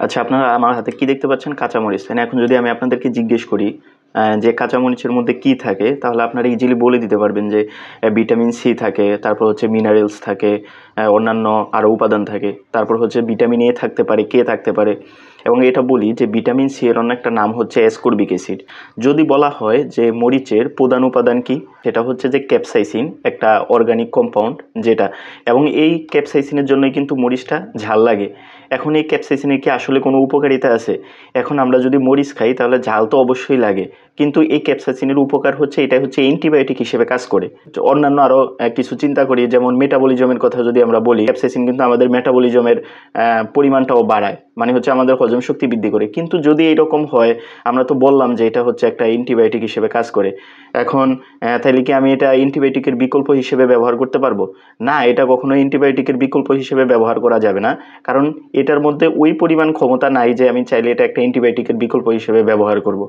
আচ্ছা, আপনারা আমার হাতে কি দেখতে পাচ্ছেন? কাঁচামরিচ, তাই না? এখন যদি আমি আপনাদেরকে জিজ্ঞেস করি যে কাঁচামরিচের মধ্যে কি থাকে, তাহলে আপনারা ইজিলি বলে দিতে পারবেন যে ভিটামিন সি থাকে, তারপর হচ্ছে মিনারেলস থাকে, অন্যান্য আরও উপাদান থাকে, তারপর হচ্ছে ভিটামিন এ থাকতে পারে, কে থাকতে পারে। এবং এটা বলি যে ভিটামিন সি এর অন্য একটা নাম হচ্ছে অ্যাসকর্বিক অ্যাসিড। যদি বলা হয় যে মরিচের প্রধান উপাদান কি, সেটা হচ্ছে যে ক্যাপসাইসিন, একটা অর্গানিক কম্পাউন্ড যেটা, এবং এই ক্যাপসাইসিনের জন্যই কিন্তু মরিচটা ঝাল লাগে। এখন এই ক্যাপসাইসিনের কি আসলে কোনো উপকারিতা আছে? এখন আমরা যদি মরিচ খাই তাহলে ঝাল তো অবশ্যই লাগে, কিন্তু এই ক্যাপসাইসিনের উপকার হচ্ছে এটা হচ্ছে অ্যান্টিবায়োটিক হিসেবে কাজ করে। অন্যান্য আরও কিছু চিন্তা করি, যেমন মেটাবলিজমের কথা যদি আমরা বলি, ক্যাপসাইসিন কিন্তু আমাদের মেটাবলিজমের পরিমাণটাও বাড়ায়, মানে হচ্ছে আমাদের হজম শক্তি বৃদ্ধি করে। কিন্তু যদি এরকম হয়, আমরা তো বললাম যে এটা হচ্ছে একটা অ্যান্টিবায়োটিক হিসেবে কাজ করে, এখন তাইলে কি আমি এটা অ্যান্টিবায়োটিকের বিকল্প হিসেবে ব্যবহার করতে পারবো? না, এটা কখনোই অ্যান্টিবায়োটিকের বিকল্প হিসেবে ব্যবহার করা যাবে না, কারণ এটার মধ্যে ওই পরিমাণ ক্ষমতা নাই যে আমি চাইলে এটা একটা অ্যান্টিবায়োটিকের বিকল্প হিসেবে ব্যবহার করব।